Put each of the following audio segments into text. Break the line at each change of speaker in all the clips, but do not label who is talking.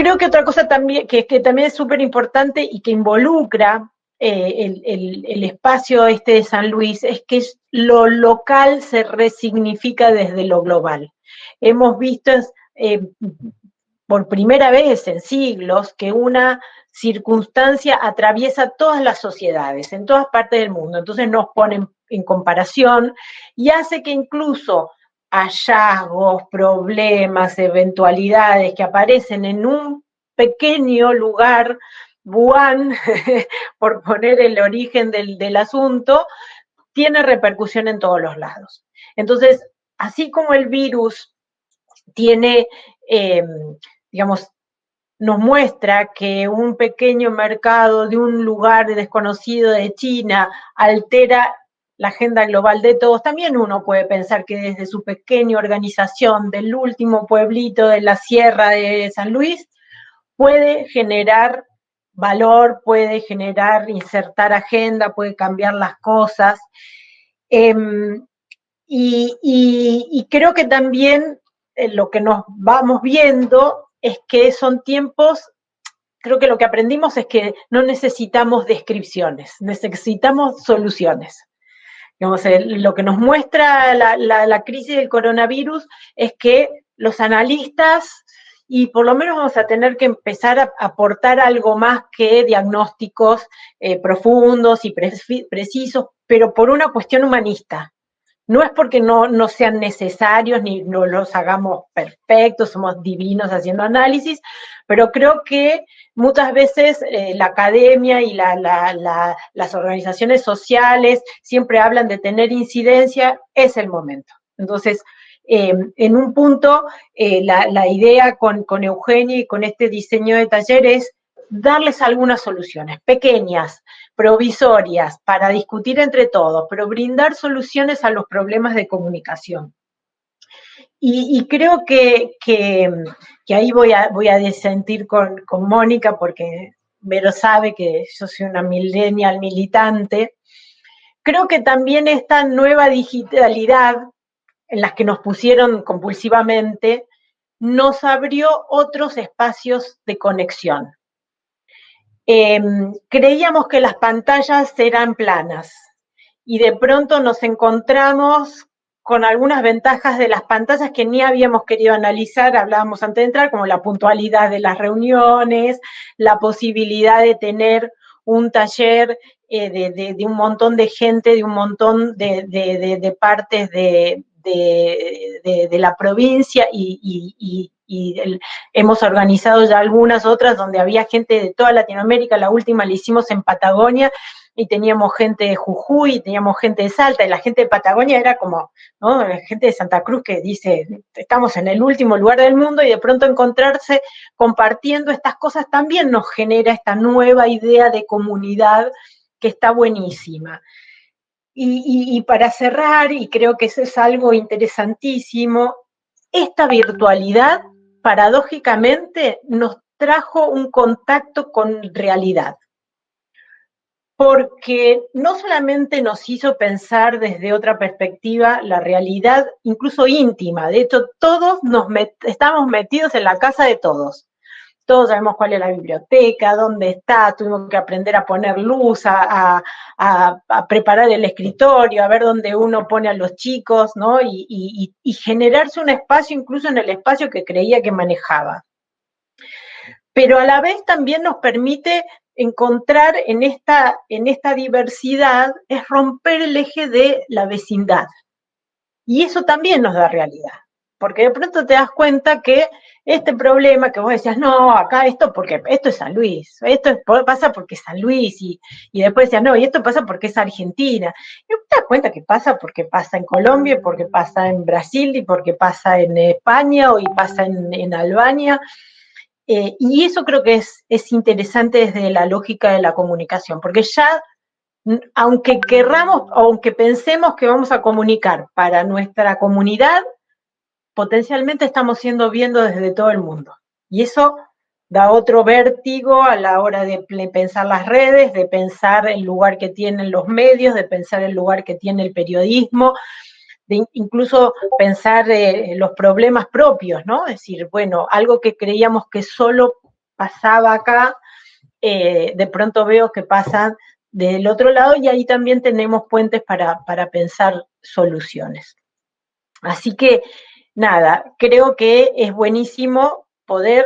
creo que otra cosa también, que también es súper importante y que involucra el espacio este de San Luis, es que lo local se resignifica desde lo global. Hemos visto por primera vez en siglos que una circunstancia atraviesa todas las sociedades, en todas partes del mundo. Entonces nos ponen en comparación y hace que incluso hallazgos, problemas, eventualidades que aparecen en un pequeño lugar, Wuhan, por poner el origen del asunto, tiene repercusión en todos los lados. Entonces, así como el virus tiene, digamos, nos muestra que un pequeño mercado de un lugar desconocido de China altera la agenda global de todos, también uno puede pensar que desde su pequeña organización del último pueblito de la sierra de San Luis puede generar valor, puede generar, insertar agenda, puede cambiar las cosas. Y creo que también lo que nos vamos viendo es que son tiempos, creo que lo que aprendimos es que no necesitamos descripciones, necesitamos soluciones. Digamos, lo que nos muestra la crisis del coronavirus es que los analistas, y por lo menos vamos a tener que empezar a aportar algo más que diagnósticos profundos y precisos, pero por una cuestión humanista. No es porque no sean necesarios ni no los hagamos perfectos, somos divinos haciendo análisis, pero creo que muchas veces la academia y las organizaciones sociales siempre hablan de tener incidencia, es el momento. Entonces, en un punto, la idea con Eugenia y con este diseño de taller es darles algunas soluciones pequeñas, provisorias, para discutir entre todos, pero brindar soluciones a los problemas de comunicación. Y creo que ahí voy a disentir con Mónica, porque Vero sabe que yo soy una millennial militante. Creo que también esta nueva digitalidad en las que nos pusieron compulsivamente nos abrió otros espacios de conexión. Creíamos que las pantallas eran planas y de pronto nos encontramos con algunas ventajas de las pantallas que ni habíamos querido analizar, hablábamos antes de entrar, como la puntualidad de las reuniones, la posibilidad de tener un taller de un montón de gente, de un montón de partes de la provincia hemos organizado ya algunas otras donde había gente de toda Latinoamérica. La última la hicimos en Patagonia y teníamos gente de Jujuy, y teníamos gente de Salta, y la gente de Patagonia era como, ¿no?, la gente de Santa Cruz que dice, estamos en el último lugar del mundo, y de pronto encontrarse compartiendo estas cosas también nos genera esta nueva idea de comunidad que está buenísima. Y para cerrar, y creo que eso es algo interesantísimo, esta virtualidad paradójicamente nos trajo un contacto con realidad, porque no solamente nos hizo pensar desde otra perspectiva la realidad, incluso íntima. De hecho, todos estamos metidos en la casa de todos. Todos sabemos cuál es la biblioteca, dónde está, tuvimos que aprender a poner luz, a preparar el escritorio, a ver dónde uno pone a los chicos, ¿no? Y generarse un espacio, incluso en el espacio que creía que manejaba. Pero a la vez también nos permite encontrar en esta diversidad, es romper el eje de la vecindad. Y eso también nos da realidad. Porque de pronto te das cuenta que este problema que vos decías, no, acá esto es San Luis, esto pasa porque es San Luis, y después decías, no, y esto pasa porque es Argentina. Y te das cuenta que pasa porque pasa en Colombia, porque pasa en Brasil, y porque pasa en España, y pasa en Albania. Y eso creo que es interesante desde la lógica de la comunicación, porque ya, aunque querramos, aunque pensemos que vamos a comunicar para nuestra comunidad, potencialmente estamos viendo desde todo el mundo. Y eso da otro vértigo a la hora de pensar las redes, de pensar el lugar que tienen los medios, de pensar el lugar que tiene el periodismo, de incluso pensar los problemas propios, ¿no? Es decir, bueno, algo que creíamos que solo pasaba acá, de pronto veo que pasan del otro lado y ahí también tenemos puentes para pensar soluciones. Así que, nada, creo que es buenísimo poder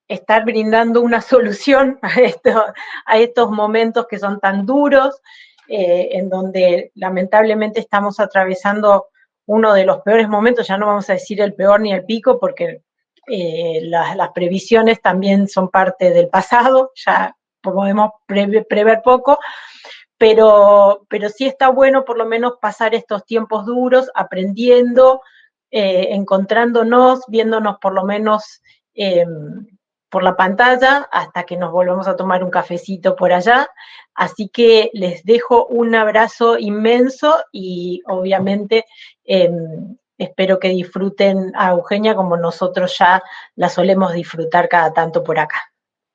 estar brindando una solución a estos momentos que son tan duros, en donde lamentablemente estamos atravesando uno de los peores momentos, ya no vamos a decir el peor ni el pico, porque las previsiones también son parte del pasado, ya podemos prever poco, pero sí está bueno por lo menos pasar estos tiempos duros, aprendiendo, encontrándonos, viéndonos por lo menos por la pantalla hasta que nos volvamos a tomar un cafecito por allá. Así que les dejo un abrazo inmenso y obviamente espero que disfruten a Eugenia como nosotros ya la solemos disfrutar cada tanto por acá.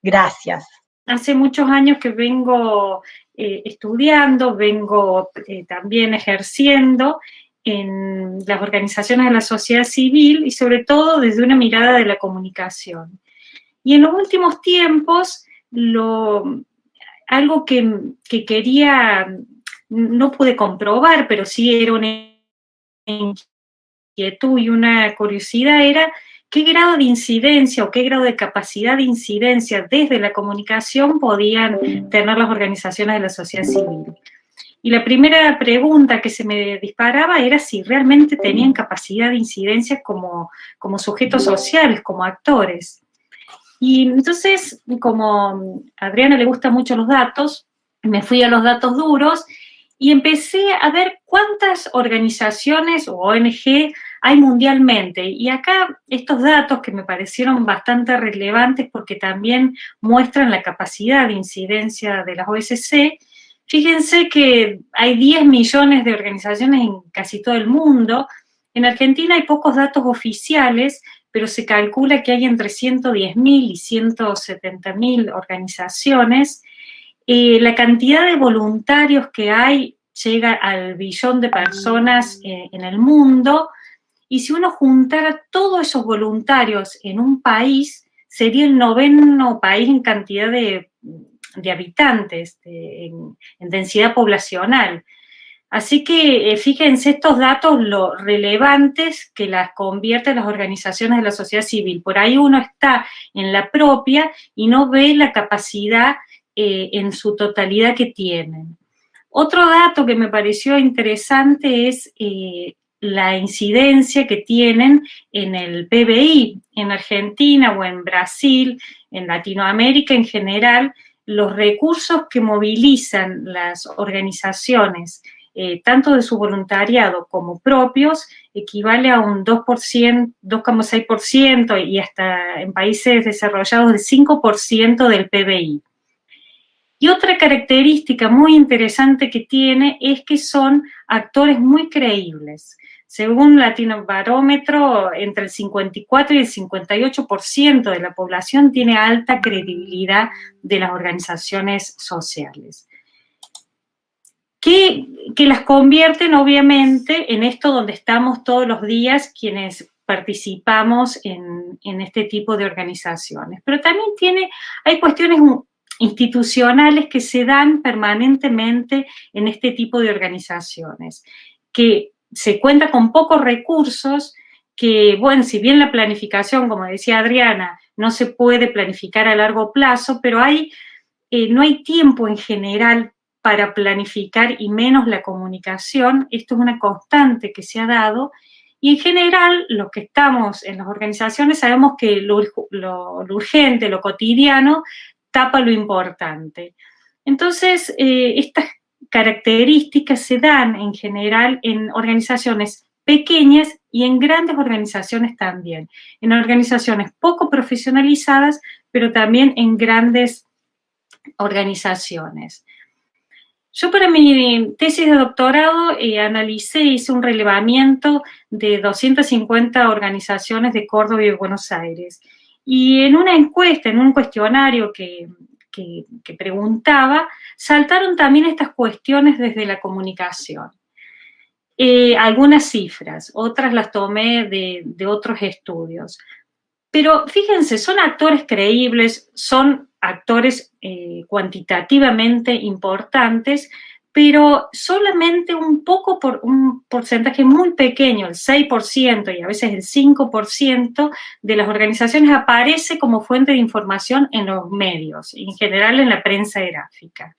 Gracias.
Hace muchos años que vengo estudiando, vengo también ejerciendo en las organizaciones de la sociedad civil y sobre todo desde una mirada de la comunicación. Y en los últimos tiempos, algo que quería, no pude comprobar, pero sí era una inquietud y una curiosidad, era qué grado de incidencia o qué grado de capacidad de incidencia desde la comunicación podían tener las organizaciones de la sociedad civil. Y la primera pregunta que se me disparaba era si realmente tenían capacidad de incidencia como sujetos sociales, como actores. Y entonces, como a Adriana le gustan mucho los datos, me fui a los datos duros y empecé a ver cuántas organizaciones o ONG hay mundialmente. Y acá estos datos que me parecieron bastante relevantes porque también muestran la capacidad de incidencia de las OSC. Fíjense que hay 10 millones de organizaciones en casi todo el mundo. En Argentina hay pocos datos oficiales, pero se calcula que hay entre 110.000 y 170.000 organizaciones. La cantidad de voluntarios que hay llega al billón de personas en el mundo, y si uno juntara todos esos voluntarios en un país, sería el 9º país en cantidad de habitantes, en densidad poblacional. Así que fíjense estos datos, lo relevantes que las convierten las organizaciones de la sociedad civil. Por ahí uno está en la propia y no ve la capacidad en su totalidad que tienen. Otro dato que me pareció interesante es la incidencia que tienen en el PBI, en Argentina o en Brasil, en Latinoamérica en general, los recursos que movilizan las organizaciones, tanto de su voluntariado como propios, equivale a un 2%, 2,6% y hasta en países desarrollados el 5% del PBI. Y otra característica muy interesante que tiene es que son actores muy creíbles. Según Latinobarómetro, entre el 54 y el 58% de la población tiene alta credibilidad de las organizaciones sociales. Que las convierten obviamente en esto donde estamos todos los días quienes participamos en este tipo de organizaciones. Pero también hay cuestiones institucionales que se dan permanentemente en este tipo de organizaciones, que se cuenta con pocos recursos, que, bueno, si bien la planificación, como decía Adriana, no se puede planificar a largo plazo, pero no hay tiempo en general para planificar y menos la comunicación. Esto es una constante que se ha dado y en general los que estamos en las organizaciones sabemos que lo urgente, lo cotidiano, tapa lo importante. Entonces, estas características se dan en general en organizaciones pequeñas y en grandes organizaciones también, en organizaciones poco profesionalizadas, pero también en grandes organizaciones. Yo para mi tesis de doctorado hice un relevamiento de 250 organizaciones de Córdoba y de Buenos Aires. Y en una encuesta, en un cuestionario que preguntaba, saltaron también estas cuestiones desde la comunicación. Algunas cifras, otras las tomé de otros estudios. Pero fíjense, son actores creíbles, son actores cuantitativamente importantes, pero solamente un porcentaje muy pequeño, el 6% y a veces el 5% de las organizaciones aparece como fuente de información en los medios, en general en la prensa gráfica.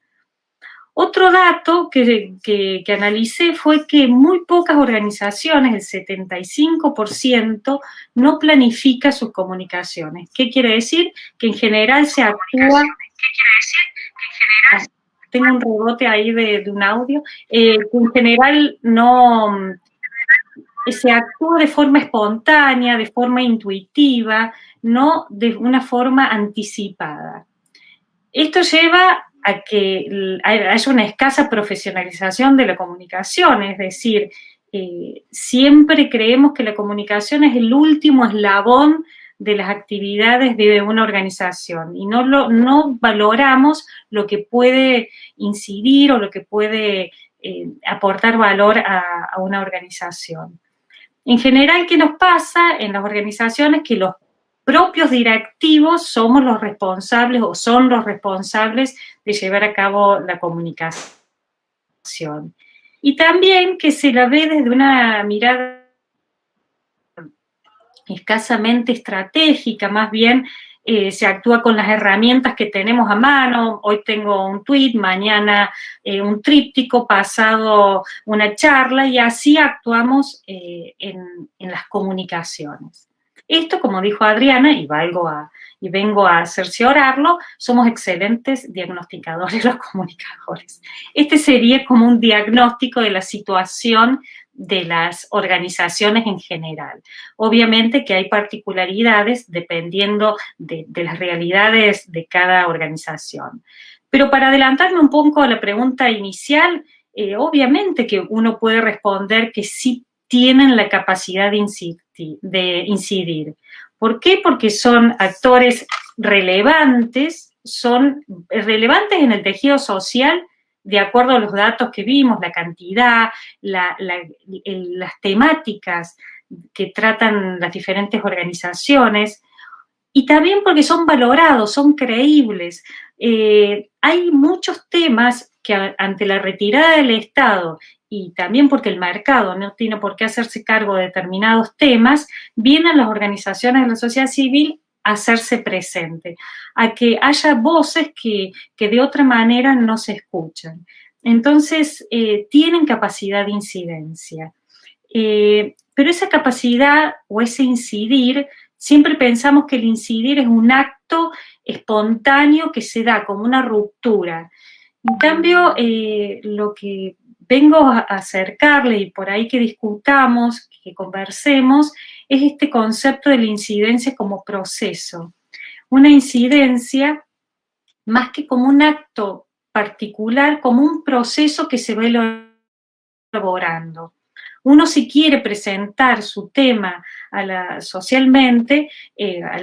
Otro dato que analicé fue que muy pocas organizaciones, el 75%, no planifica sus comunicaciones. ¿Qué quiere decir? Que en general se actúa... Tengo un rebote ahí de un audio. Que en general no... se actúa de forma espontánea, de forma intuitiva, no de una forma anticipada. Esto lleva a que haya una escasa profesionalización de la comunicación, es decir, siempre creemos que la comunicación es el último eslabón de las actividades de una organización y no valoramos lo que puede incidir o lo que puede aportar valor a una organización. En general, ¿qué nos pasa en las organizaciones? Que los propios directivos somos los responsables o son los responsables de llevar a cabo la comunicación. Y también que se la ve desde una mirada escasamente estratégica, más bien se actúa con las herramientas que tenemos a mano. Hoy tengo un tweet, mañana un tríptico, pasado una charla, y así actuamos en las comunicaciones. Esto, como dijo Adriana, y vengo a cerciorarlo, somos excelentes diagnosticadores los comunicadores. Este sería como un diagnóstico de la situación de las organizaciones en general. Obviamente que hay particularidades dependiendo de las realidades de cada organización. Pero para adelantarme un poco a la pregunta inicial, obviamente que uno puede responder que sí tienen la capacidad de incidir. ¿Por qué? Porque son actores relevantes en el tejido social de acuerdo a los datos que vimos, la cantidad, las temáticas que tratan las diferentes organizaciones, y también porque son valorados, son creíbles. Hay muchos temas que ante la retirada del Estado y también porque el mercado no tiene por qué hacerse cargo de determinados temas, vienen las organizaciones de la sociedad civil a hacerse presente, a que haya voces que de otra manera no se escuchan. Entonces, tienen capacidad de incidencia. Pero esa capacidad o ese incidir, siempre pensamos que el incidir es un acto espontáneo que se da como una ruptura. En cambio, lo que vengo a acercarle y por ahí que discutamos, que conversemos, es este concepto de la incidencia como proceso. Una incidencia más que como un acto particular, como un proceso que se va elaborando. Uno, si quiere presentar su tema socialmente,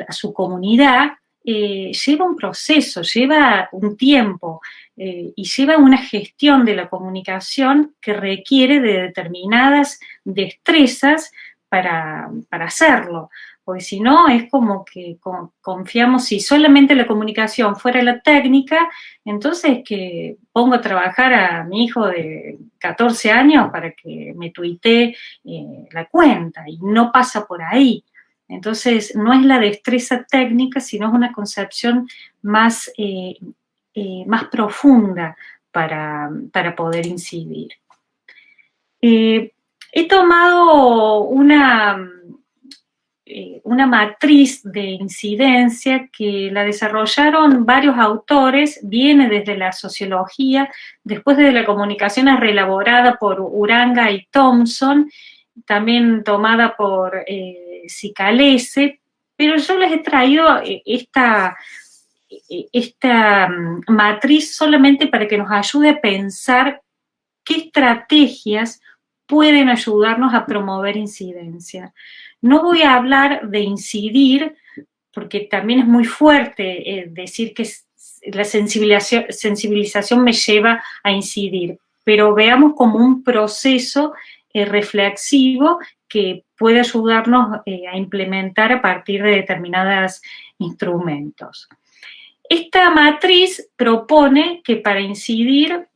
a su comunidad, lleva un proceso, lleva un tiempo y lleva una gestión de la comunicación que requiere de determinadas destrezas para hacerlo. Porque si no, es como que confiamos, si solamente la comunicación fuera la técnica, entonces que pongo a trabajar a mi hijo de 14 años para que me tuitee la cuenta, y no pasa por ahí. Entonces, no es la destreza técnica, sino es una concepción más profunda para poder incidir. He tomado una matriz de incidencia que la desarrollaron varios autores, viene desde la sociología, después de la comunicación es reelaborada por Uranga y Thompson, también tomada por Cicalese, pero yo les he traído esta matriz solamente para que nos ayude a pensar qué estrategias pueden ayudarnos a promover incidencia. No voy a hablar de incidir, porque también es muy fuerte decir que la sensibilización me lleva a incidir, pero veamos como un proceso reflexivo que puede ayudarnos a implementar a partir de determinados instrumentos. Esta matriz propone que para incidir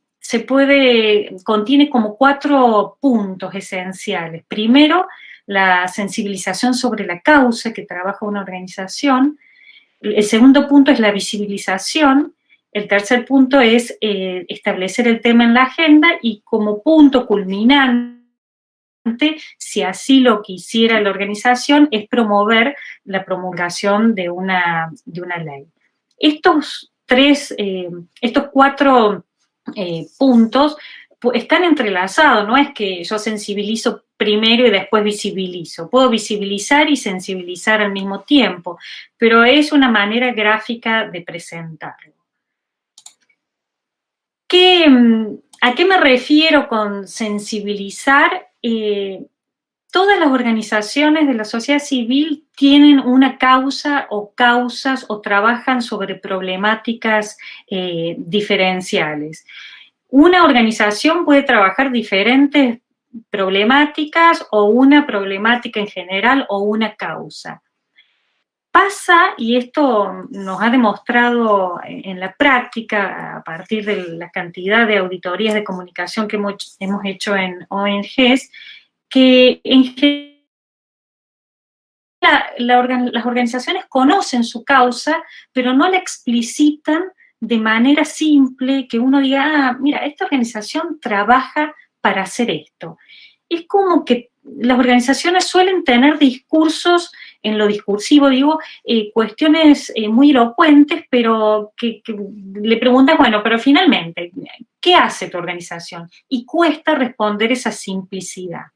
contiene como 4 puntos esenciales. Primero, la sensibilización sobre la causa que trabaja una organización. El segundo punto es la visibilización. El tercer punto es establecer el tema en la agenda y como punto culminante, si así lo quisiera la organización, es promover la promulgación de una ley. Estos 4 puntos están entrelazados, no es que yo sensibilizo primero y después visibilizo. Puedo visibilizar y sensibilizar al mismo tiempo, pero es una manera gráfica de presentarlo. ¿A qué me refiero con sensibilizar? Todas las organizaciones de la sociedad civil tienen una causa o causas o trabajan sobre problemáticas diferenciales. Una organización puede trabajar diferentes problemáticas o una problemática en general o una causa. Pasa, y esto nos ha demostrado en la práctica a partir de la cantidad de auditorías de comunicación que hemos hecho en ONGs, que en general las organizaciones conocen su causa, pero no la explicitan de manera simple, que uno diga, mira, esta organización trabaja para hacer esto. Es como que las organizaciones suelen tener discursos, en lo discursivo digo, cuestiones muy elocuentes, pero que le preguntas, bueno, pero finalmente, ¿qué hace tu organización? Y cuesta responder esa simplicidad.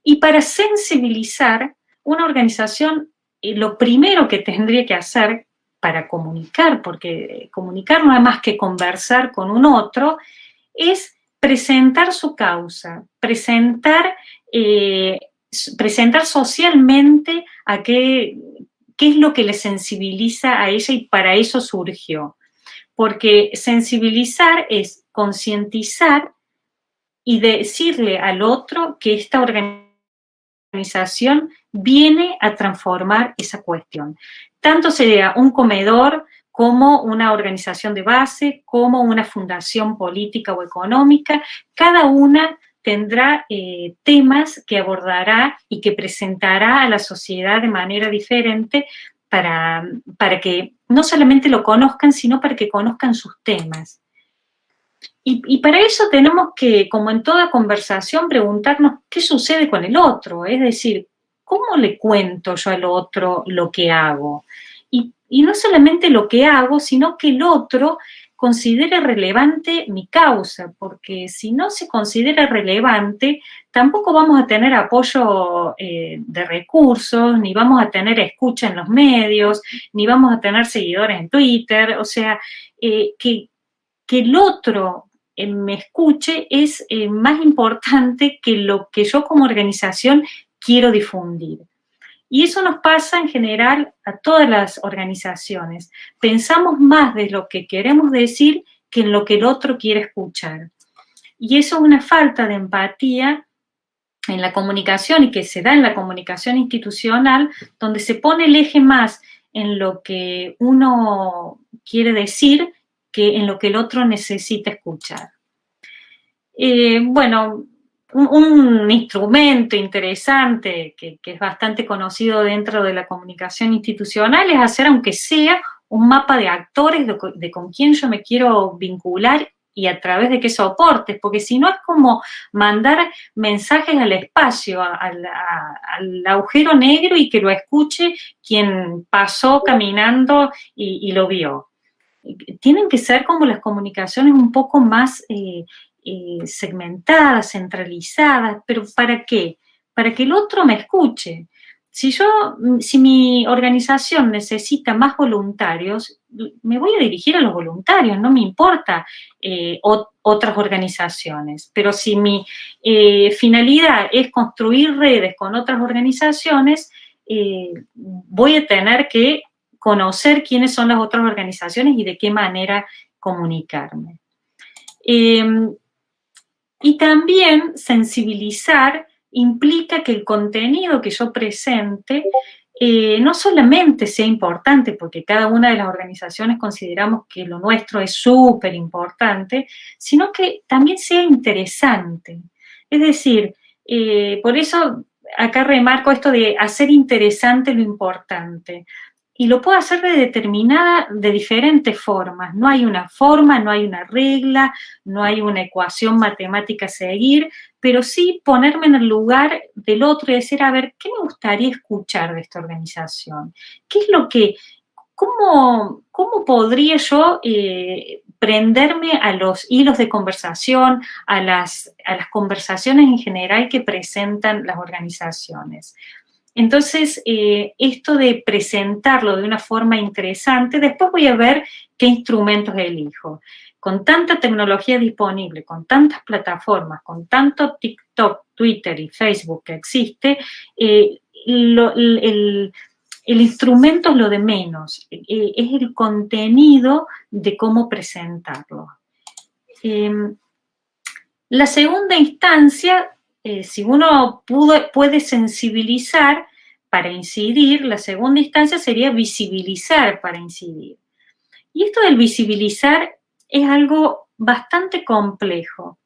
Y para sensibilizar, una organización, lo primero que tendría que hacer para comunicar, porque comunicar no es más que conversar con un otro, es presentar su causa, presentar socialmente a qué es lo que le sensibiliza a ella y para eso surgió. Porque sensibilizar es concientizar y decirle al otro que esta organización viene a transformar esa cuestión. Tanto sea un comedor como una organización de base, como una fundación política o económica, cada una tendrá temas que abordará y que presentará a la sociedad de manera diferente para que no solamente lo conozcan, sino para que conozcan sus temas. Y para eso tenemos que, como en toda conversación, preguntarnos qué sucede con el otro, es decir, ¿cómo le cuento yo al otro lo que hago? Y no solamente lo que hago, sino que el otro considere relevante mi causa, porque si no se considera relevante, tampoco vamos a tener apoyo de recursos, ni vamos a tener escucha en los medios, ni vamos a tener seguidores en Twitter, o sea, que el otro me escuche es más importante que lo que yo como organización quiero difundir. Y eso nos pasa en general a todas las organizaciones. Pensamos más de lo que queremos decir que en lo que el otro quiere escuchar. Y eso es una falta de empatía en la comunicación y que se da en la comunicación institucional, donde se pone el eje más en lo que uno quiere decir que en lo que el otro necesita escuchar. Bueno, un instrumento interesante que es bastante conocido dentro de la comunicación institucional es hacer, aunque sea, un mapa de actores de con quién yo me quiero vincular y a través de qué soportes, porque si no es como mandar mensajes al espacio, al agujero negro y que lo escuche quien pasó caminando y lo vio. Tienen que ser como las comunicaciones un poco más segmentadas, centralizadas, pero ¿para qué? Para que el otro me escuche. Si mi organización necesita más voluntarios, me voy a dirigir a los voluntarios, no me importa otras organizaciones. Pero si mi finalidad es construir redes con otras organizaciones, voy a tener que conocer quiénes son las otras organizaciones y de qué manera comunicarme. Y también sensibilizar implica que el contenido que yo presente no solamente sea importante, porque cada una de las organizaciones consideramos que lo nuestro es súper importante, sino que también sea interesante. Es decir, por eso acá remarco esto de hacer interesante lo importante. Y lo puedo hacer de diferentes formas. No hay una forma, no hay una regla, no hay una ecuación matemática a seguir, pero sí ponerme en el lugar del otro y decir, a ver, ¿qué me gustaría escuchar de esta organización? ¿Qué es lo que, cómo podría yo prenderme a los hilos de conversación, a las conversaciones en general que presentan las organizaciones? Entonces, esto de presentarlo de una forma interesante, después voy a ver qué instrumentos elijo. Con tanta tecnología disponible, con tantas plataformas, con tanto TikTok, Twitter y Facebook que existe, el instrumento es lo de menos, es el contenido de cómo presentarlo. La segunda instancia, si uno puede sensibilizar para incidir, la segunda instancia sería visibilizar para incidir. Y esto del visibilizar es algo bastante complejo,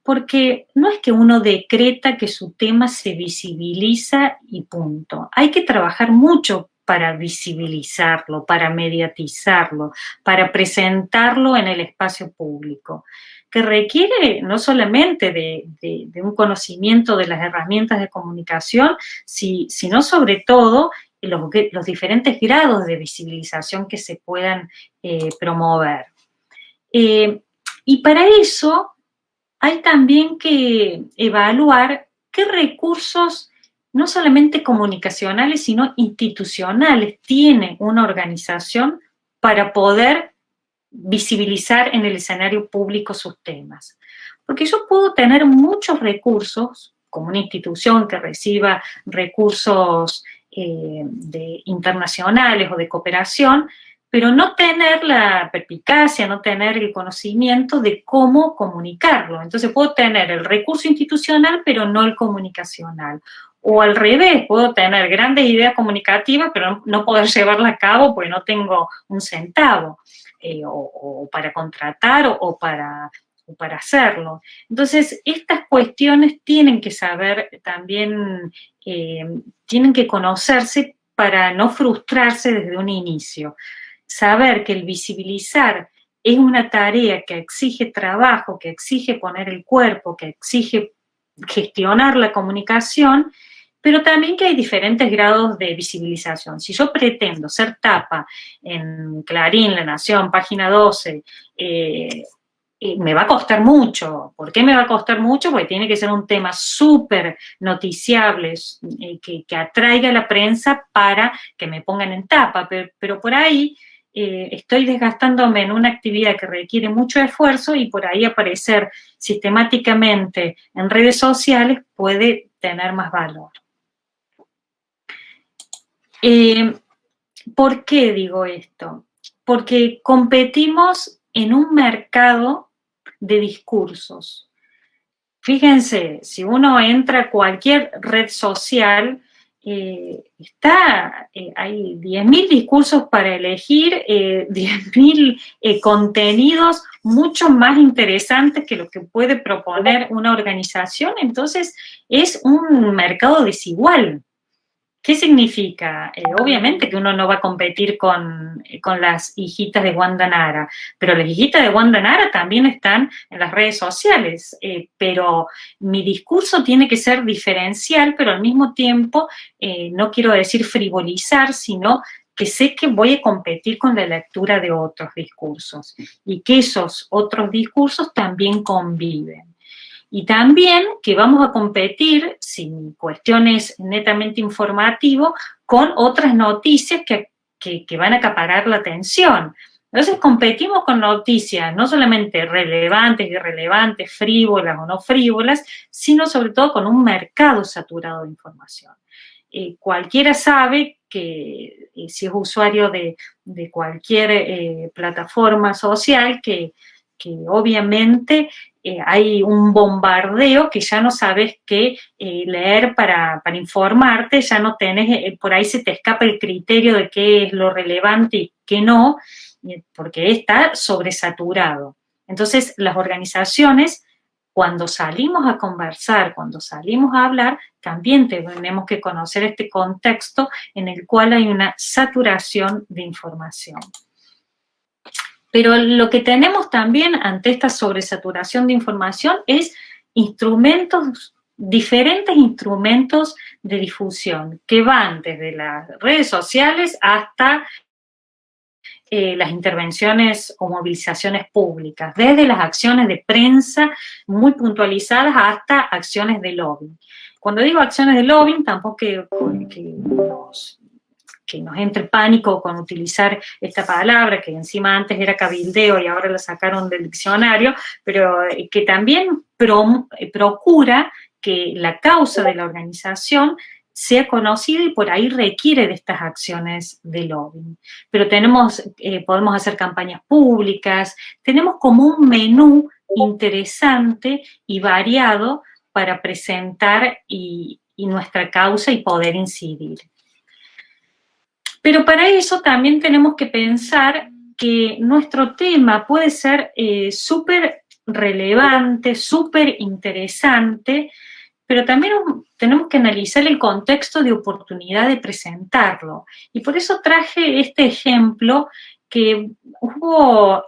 porque no es que uno decreta que su tema se visibiliza y punto. Hay que trabajar mucho para visibilizarlo, para mediatizarlo, para presentarlo en el espacio público, que requiere no solamente de un conocimiento de las herramientas de comunicación, sino sobre todo los diferentes grados de visibilización que se puedan promover. Y para eso hay también que evaluar qué recursos, no solamente comunicacionales, sino institucionales, tiene una organización para poder visibilizar en el escenario público sus temas. Porque yo puedo tener muchos recursos, como una institución que reciba recursos internacionales o de cooperación, pero no tener la perspicacia, no tener el conocimiento de cómo comunicarlo. Entonces puedo tener el recurso institucional, pero no el comunicacional. O al revés, puedo tener grandes ideas comunicativas, pero no poder llevarlas a cabo porque no tengo un centavo, o para contratar o para hacerlo. Entonces, estas cuestiones tienen que saber también, tienen que conocerse para no frustrarse desde un inicio. Saber que el visibilizar es una tarea que exige trabajo, que exige poner el cuerpo, que exige gestionar la comunicación, pero también que hay diferentes grados de visibilización. Si yo pretendo ser tapa en Clarín, La Nación, Página 12, me va a costar mucho. ¿Por qué me va a costar mucho? Porque tiene que ser un tema súper noticiable, que atraiga a la prensa para que me pongan en tapa, pero por ahí estoy desgastándome en una actividad que requiere mucho esfuerzo y por ahí aparecer sistemáticamente en redes sociales puede tener más valor. ¿Por qué digo esto? Porque competimos en un mercado de discursos. Fíjense, si uno entra a cualquier red social, hay 10.000 discursos para elegir, 10.000 contenidos mucho más interesantes que lo que puede proponer una organización. Entonces, es un mercado desigual. ¿Qué significa? Obviamente que uno no va a competir con las hijitas de Wanda Nara, pero las hijitas de Wanda Nara también están en las redes sociales, pero mi discurso tiene que ser diferencial, pero al mismo tiempo no quiero decir frivolizar, sino que sé que voy a competir con la lectura de otros discursos y que esos otros discursos también conviven. Y también que vamos a competir, sin cuestiones netamente informativas, con otras noticias que van a acaparar la atención. Entonces competimos con noticias no solamente relevantes, irrelevantes, frívolas o no frívolas, sino sobre todo con un mercado saturado de información. Cualquiera sabe que si es usuario de cualquier plataforma social, que obviamente hay un bombardeo que ya no sabes qué leer para informarte, ya no tenés, por ahí se te escapa el criterio de qué es lo relevante y qué no, porque está sobresaturado. Entonces, las organizaciones, cuando salimos a conversar, cuando salimos a hablar, también tenemos que conocer este contexto en el cual hay una saturación de información. Pero lo que tenemos también ante esta sobresaturación de información es diferentes instrumentos de difusión que van desde las redes sociales hasta las intervenciones o movilizaciones públicas, desde las acciones de prensa muy puntualizadas hasta acciones de lobbying. Cuando digo acciones de lobbying, tampoco que nos entre pánico con utilizar esta palabra, que encima antes era cabildeo y ahora la sacaron del diccionario, pero que también procura que la causa de la organización sea conocida y por ahí requiere de estas acciones de lobbying. Pero podemos hacer campañas públicas, tenemos como un menú interesante y variado para presentar y nuestra causa y poder incidir. Pero para eso también tenemos que pensar que nuestro tema puede ser súper relevante, súper interesante, pero también tenemos que analizar el contexto de oportunidad de presentarlo. Y por eso traje este ejemplo que hubo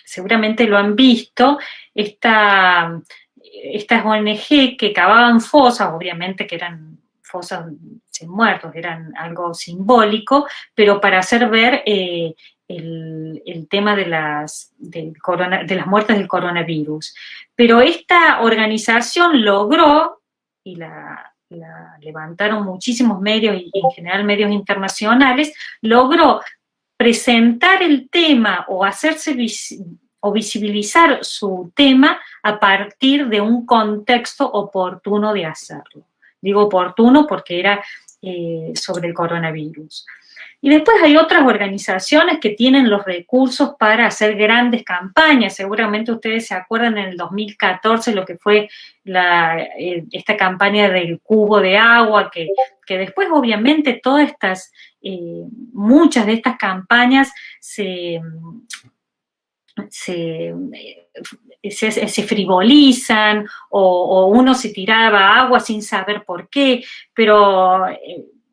seguramente lo han visto, estas ONG que cavaban fosas, obviamente que eran fosas sin muertos, eran algo simbólico, pero para hacer ver el tema de las muertes del coronavirus. Pero esta organización logró, y la levantaron muchísimos medios y en general medios internacionales, logró presentar el tema o o visibilizar su tema a partir de un contexto oportuno de hacerlo. Digo oportuno porque era sobre el coronavirus. Y después hay otras organizaciones que tienen los recursos para hacer grandes campañas. Seguramente ustedes se acuerdan en el 2014 lo que fue esta campaña del cubo de agua, que después obviamente muchas de estas campañas se frivolizan o uno se tiraba agua sin saber por qué, pero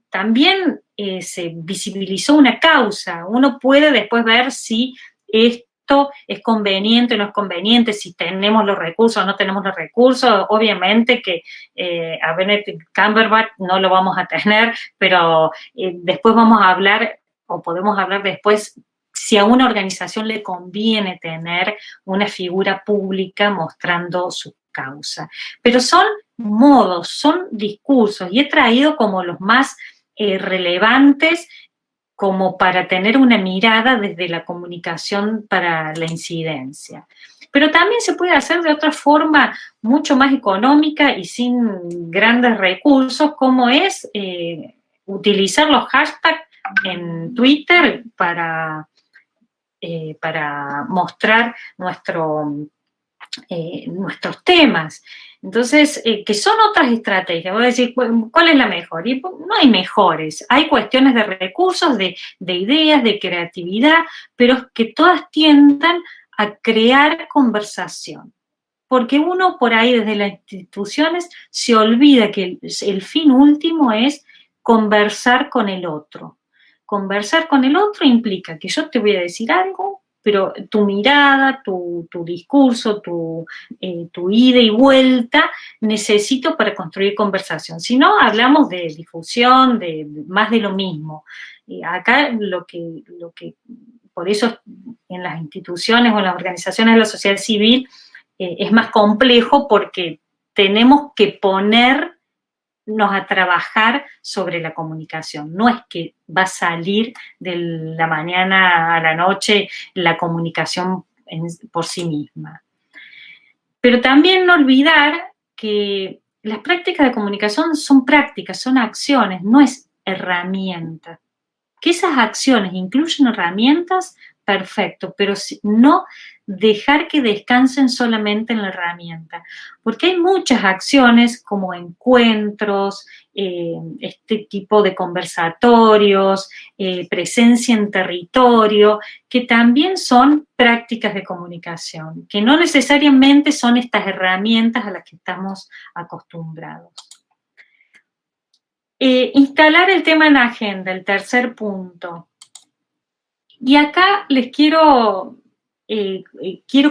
también se visibilizó una causa. Uno puede después ver si esto es conveniente o no es conveniente, si tenemos los recursos o no tenemos los recursos. Obviamente que a Benedict Cumberbatch no lo vamos a tener, pero después vamos a hablar, o podemos hablar después, si a una organización le conviene tener una figura pública mostrando su causa. Pero son modos, son discursos, y he traído como los más relevantes como para tener una mirada desde la comunicación para la incidencia. Pero también se puede hacer de otra forma mucho más económica y sin grandes recursos, como es utilizar los hashtags en Twitter para mostrar nuestros temas. Entonces, que son otras estrategias. Voy a decir, ¿cuál es la mejor? Y no hay mejores. Hay cuestiones de recursos, de ideas, de creatividad, pero que todas tiendan a crear conversación. Porque uno por ahí desde las instituciones se olvida que el fin último es conversar con el otro. Conversar con el otro implica que yo te voy a decir algo, pero tu mirada, tu discurso, tu ida y vuelta, necesito para construir conversación. Si no, hablamos de difusión, más de lo mismo. Acá lo que por eso en las instituciones o en las organizaciones de la sociedad civil es más complejo, porque tenemos que ponernos a trabajar sobre la comunicación. No es que va a salir de la mañana a la noche la comunicación por sí misma. Pero también no olvidar que las prácticas de comunicación son prácticas, son acciones, no es herramienta. Que esas acciones incluyen herramientas perfecto, pero no dejar que descansen solamente en la herramienta, porque hay muchas acciones como encuentros, este tipo de conversatorios, presencia en territorio, que también son prácticas de comunicación, que no necesariamente son estas herramientas a las que estamos acostumbrados. Instalar el tema en agenda, el tercer punto. Y acá les quiero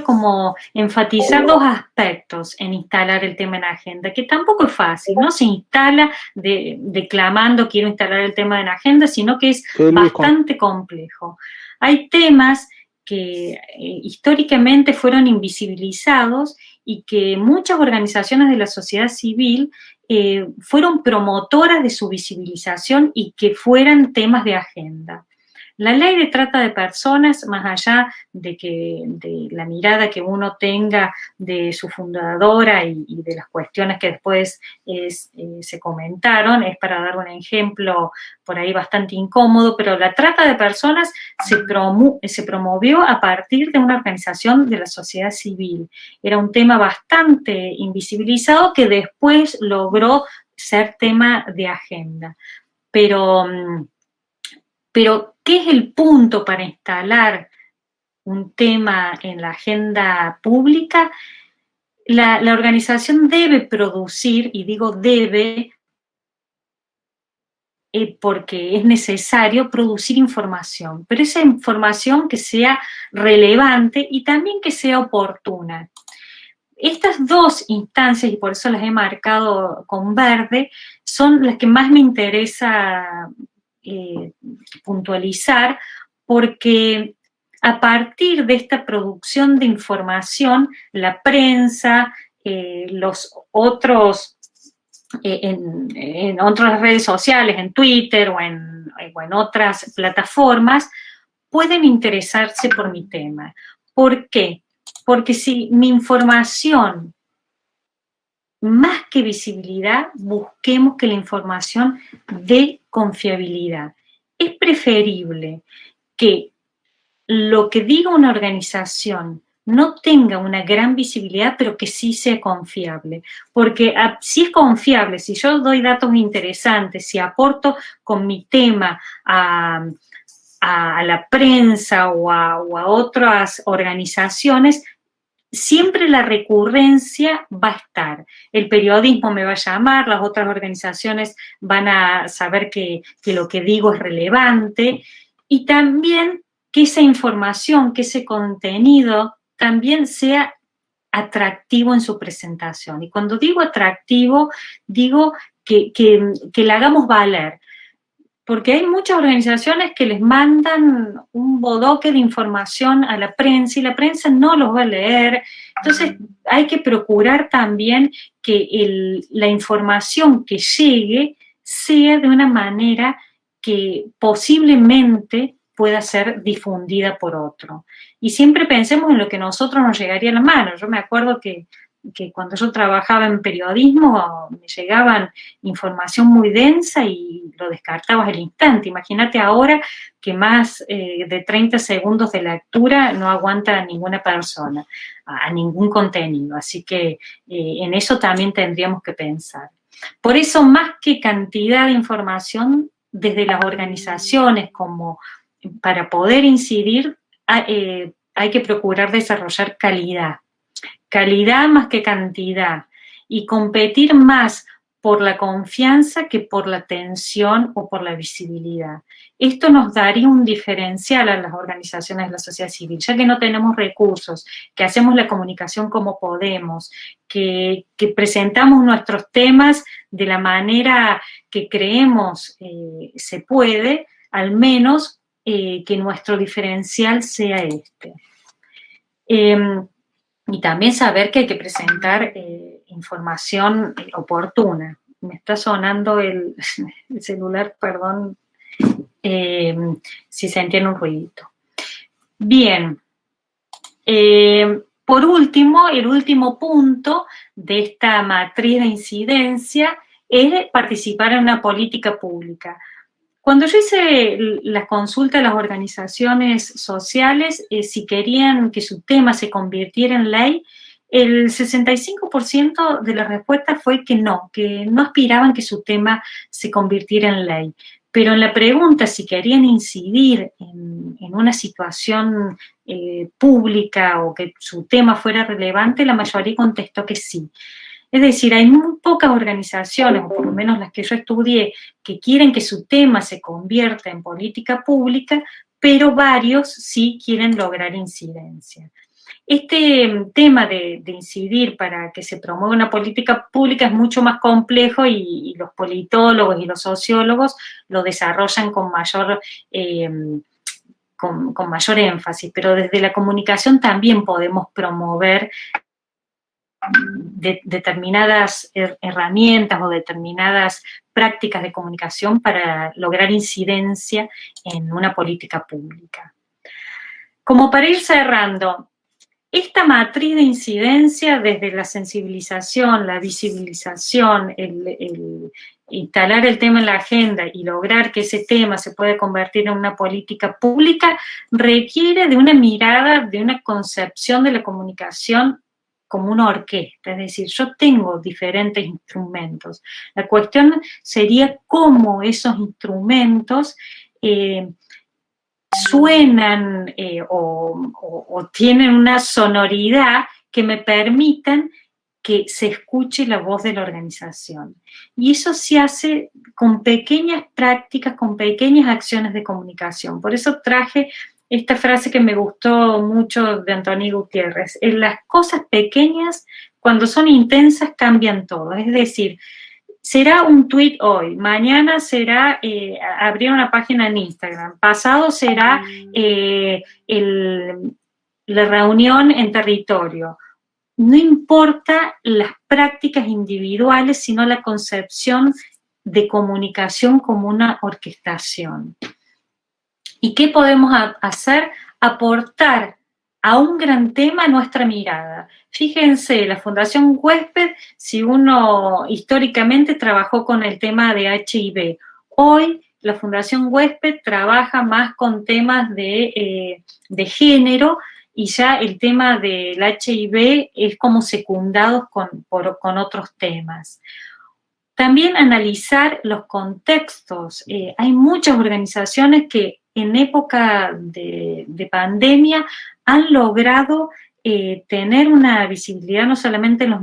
como enfatizar dos aspectos en instalar el tema en agenda, que tampoco es fácil, no se instala declamando quiero instalar el tema en agenda, sino que es bastante complejo. Hay temas que históricamente fueron invisibilizados y que muchas organizaciones de la sociedad civil fueron promotoras de su visibilización y que fueran temas de agenda. La ley de trata de personas, más allá de la mirada que uno tenga de su fundadora y de las cuestiones que después se comentaron, es para dar un ejemplo por ahí bastante incómodo, pero la trata de personas se promovió a partir de una organización de la sociedad civil. Era un tema bastante invisibilizado que después logró ser tema de agenda. Pero ¿qué es el punto para instalar un tema en la agenda pública? La organización debe producir, y digo debe, porque es necesario producir información, pero esa información que sea relevante y también que sea oportuna. Estas dos instancias, y por eso las he marcado con verde, son las que más me interesa puntualizar, porque a partir de esta producción de información, la prensa, los otros, en otras redes sociales, en Twitter o en otras plataformas, pueden interesarse por mi tema. ¿Por qué? Porque si mi información, más que visibilidad, busquemos que la información dé confiabilidad. Es preferible que lo que diga una organización no tenga una gran visibilidad, pero que sí sea confiable. Porque si es confiable, si yo doy datos interesantes, si aporto con mi tema a la prensa o a otras organizaciones, siempre la recurrencia va a estar. El periodismo me va a llamar, las otras organizaciones van a saber que lo que digo es relevante y también que esa información, que ese contenido también sea atractivo en su presentación. Y cuando digo atractivo, digo que la hagamos valer. Porque hay muchas organizaciones que les mandan un bodoque de información a la prensa y la prensa no los va a leer. Entonces hay que procurar también que la información que llegue sea de una manera que posiblemente pueda ser difundida por otro. Y siempre pensemos en lo que a nosotros nos llegaría a la mano. Yo me acuerdo que cuando yo trabajaba en periodismo me llegaban información muy densa y lo descartabas al instante. Imagínate ahora que más de 30 segundos de lectura no aguanta a ninguna persona, a ningún contenido. Así que en eso también tendríamos que pensar. Por eso, más que cantidad de información, desde las organizaciones como para poder incidir, hay que procurar desarrollar calidad. Calidad más que cantidad y competir más por la confianza que por la atención o por la visibilidad. Esto nos daría un diferencial a las organizaciones de la sociedad civil, ya que no tenemos recursos, que hacemos la comunicación como podemos, que presentamos nuestros temas de la manera que creemos se puede, al menos que nuestro diferencial sea este. Y también saber que hay que presentar información oportuna. Me está sonando el celular, perdón, si se entiende un ruidito. Bien. Por último, el último punto de esta matriz de incidencia es participar en una política pública. Cuando yo hice la consulta a las organizaciones sociales, si querían que su tema se convirtiera en ley, el 65% de las respuestas fue que no aspiraban que su tema se convirtiera en ley. Pero en la pregunta si querían incidir en una situación pública o que su tema fuera relevante, la mayoría contestó que sí. Es decir, hay muy pocas organizaciones, o por lo menos las que yo estudié, que quieren que su tema se convierta en política pública, pero varios sí quieren lograr incidencia. Este tema de incidir para que se promueva una política pública es mucho más complejo y los politólogos y los sociólogos lo desarrollan con mayor énfasis, pero desde la comunicación también podemos promover determinadas herramientas o determinadas prácticas de comunicación para lograr incidencia en una política pública. Como para ir cerrando, esta matriz de incidencia desde la sensibilización, la visibilización, el instalar el tema en la agenda y lograr que ese tema se pueda convertir en una política pública requiere de una mirada, de una concepción de la comunicación como una orquesta, es decir, yo tengo diferentes instrumentos. La cuestión sería cómo esos instrumentos suenan o tienen una sonoridad que me permitan que se escuche la voz de la organización. Y eso se hace con pequeñas prácticas, con pequeñas acciones de comunicación. Por eso traje esta frase que me gustó mucho de Antonio Gutiérrez: en las cosas pequeñas, cuando son intensas, cambian todo. Es decir, será un tweet hoy, mañana será abrir una página en Instagram, pasado será la reunión en territorio. No importa las prácticas individuales, sino la concepción de comunicación como una orquestación. ¿Y qué podemos hacer? Aportar a un gran tema nuestra mirada. Fíjense, la Fundación Huésped, si uno históricamente trabajó con el tema de HIV, hoy la Fundación Huésped trabaja más con temas de género, y ya el tema del HIV es como secundado con otros temas. También analizar los contextos. Hay muchas organizaciones que en época de pandemia han logrado tener una visibilidad no solamente en los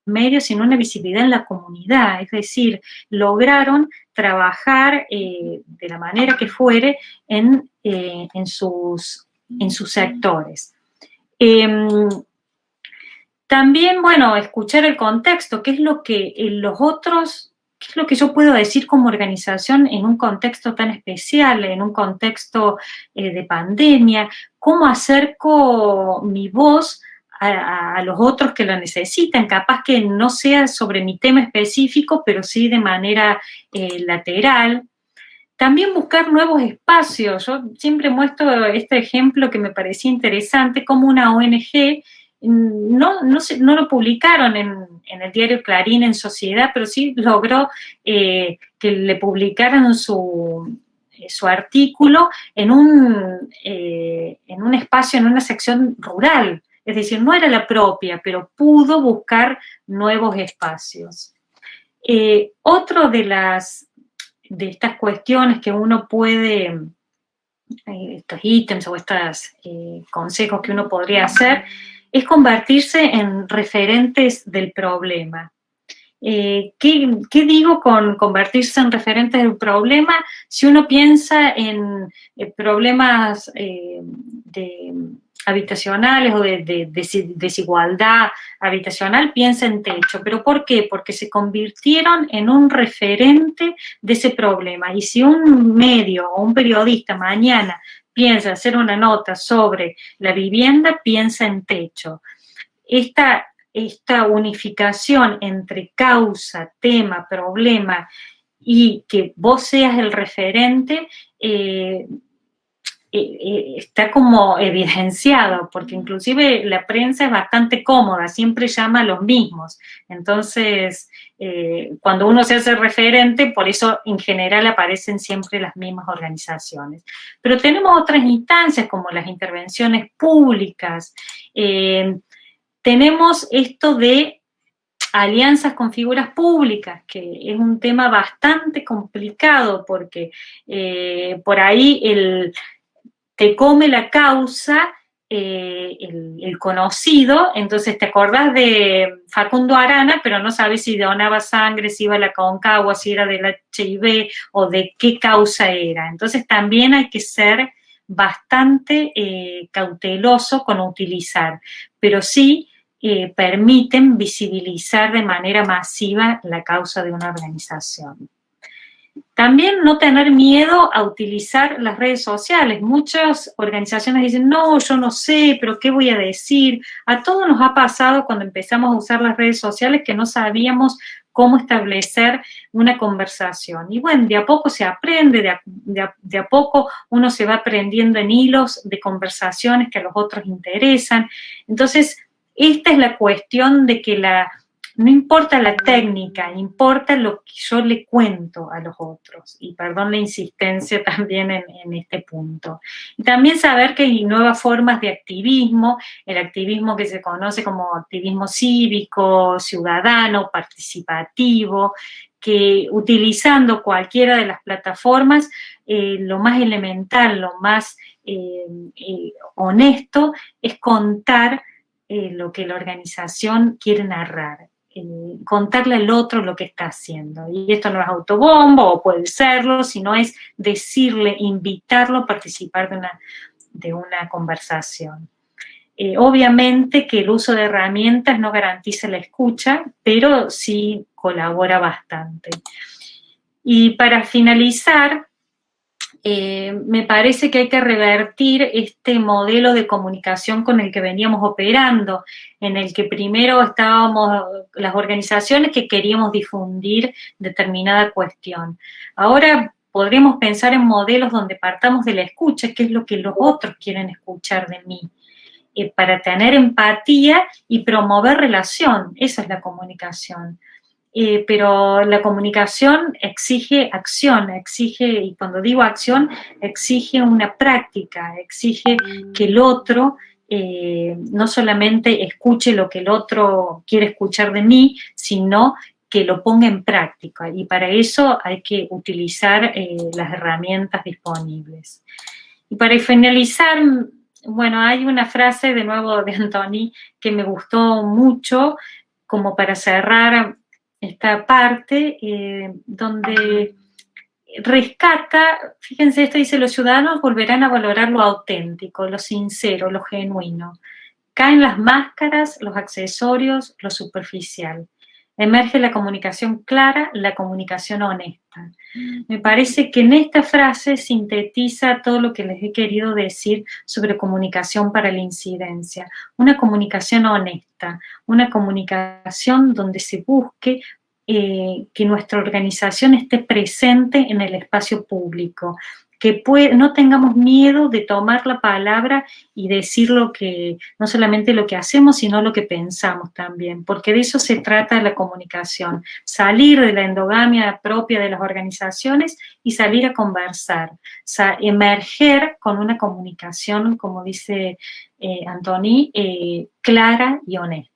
medios, sino una visibilidad en la comunidad. Es decir, lograron trabajar de la manera que fuere en sus sectores. También, bueno, escuchar el contexto, qué es lo que qué es lo que yo puedo decir como organización en un contexto tan especial, en un contexto de pandemia, cómo acerco mi voz a los otros que lo necesitan, capaz que no sea sobre mi tema específico, pero sí de manera lateral. También buscar nuevos espacios. Yo siempre muestro este ejemplo que me parecía interesante, como una ONG, no lo publicaron en el diario Clarín, en Sociedad, pero sí logró que le publicaran su artículo en un espacio, en una sección rural. Es decir, no era la propia, pero pudo buscar nuevos espacios. Otro de estas cuestiones que uno puede, estos ítems o estos consejos que uno podría hacer, es convertirse en referentes del problema. ¿Qué digo con convertirse en referentes del problema? Si uno piensa en problemas habitacionales o de desigualdad habitacional, piensa en techo. ¿Pero por qué? Porque se convirtieron en un referente de ese problema. Y si un medio o un periodista mañana piensa hacer una nota sobre la vivienda, piensa en techo. Esta unificación entre causa, tema, problema y que vos seas el referente está como evidenciado, porque inclusive la prensa es bastante cómoda, siempre llama a los mismos. Entonces, cuando uno se hace referente, por eso en general aparecen siempre las mismas organizaciones. Pero tenemos otras instancias como las intervenciones públicas, tenemos esto de alianzas con figuras públicas, que es un tema bastante complicado porque por ahí te come la causa el conocido, entonces te acordás de Facundo Arana, pero no sabes si donaba sangre, si iba a la Concagua, si era del HIV o de qué causa era. Entonces también hay que ser bastante cauteloso con utilizar, pero sí permiten visibilizar de manera masiva la causa de una organización. También no tener miedo a utilizar las redes sociales. Muchas organizaciones dicen, no, yo no sé, pero ¿qué voy a decir? A todos nos ha pasado cuando empezamos a usar las redes sociales que no sabíamos cómo establecer una conversación. Y bueno, de a poco se aprende, de a poco uno se va aprendiendo en hilos de conversaciones que a los otros interesan. Entonces, esta es la cuestión de que no importa la técnica, importa lo que yo le cuento a los otros. Y perdón la insistencia también en este punto. Y también saber que hay nuevas formas de activismo, el activismo que se conoce como activismo cívico, ciudadano, participativo, que utilizando cualquiera de las plataformas, lo más elemental, lo más honesto es contar lo que la organización quiere narrar. Contarle al otro lo que está haciendo. Y esto no es autobombo, o puede serlo, sino es decirle, invitarlo a participar de una conversación. Obviamente que el uso de herramientas no garantiza la escucha, pero sí colabora bastante. Y para finalizar, me parece que hay que revertir este modelo de comunicación con el que veníamos operando, en el que primero estábamos las organizaciones que queríamos difundir determinada cuestión. Ahora podríamos pensar en modelos donde partamos de la escucha, que es lo que los otros quieren escuchar de mí, para tener empatía y promover relación. Esa es la comunicación. Pero la comunicación exige acción, y cuando digo acción, exige una práctica, exige que el otro no solamente escuche lo que el otro quiere escuchar de mí, sino que lo ponga en práctica, y para eso hay que utilizar las herramientas disponibles. Y para finalizar, bueno, hay una frase de nuevo de Antoni que me gustó mucho, como para cerrar esta parte, donde rescata, fíjense, esto dice, los ciudadanos volverán a valorar lo auténtico, lo sincero, lo genuino. Caen las máscaras, los accesorios, lo superficial. Emerge la comunicación clara, la comunicación honesta. Me parece que en esta frase sintetiza todo lo que les he querido decir sobre comunicación para la incidencia. Una comunicación honesta, una comunicación donde se busque que nuestra organización esté presente en el espacio público, que no tengamos miedo de tomar la palabra y decir no solamente lo que hacemos, sino lo que pensamos también, porque de eso se trata la comunicación, salir de la endogamia propia de las organizaciones y salir a conversar, emerger con una comunicación, como dice Antoni, clara y honesta.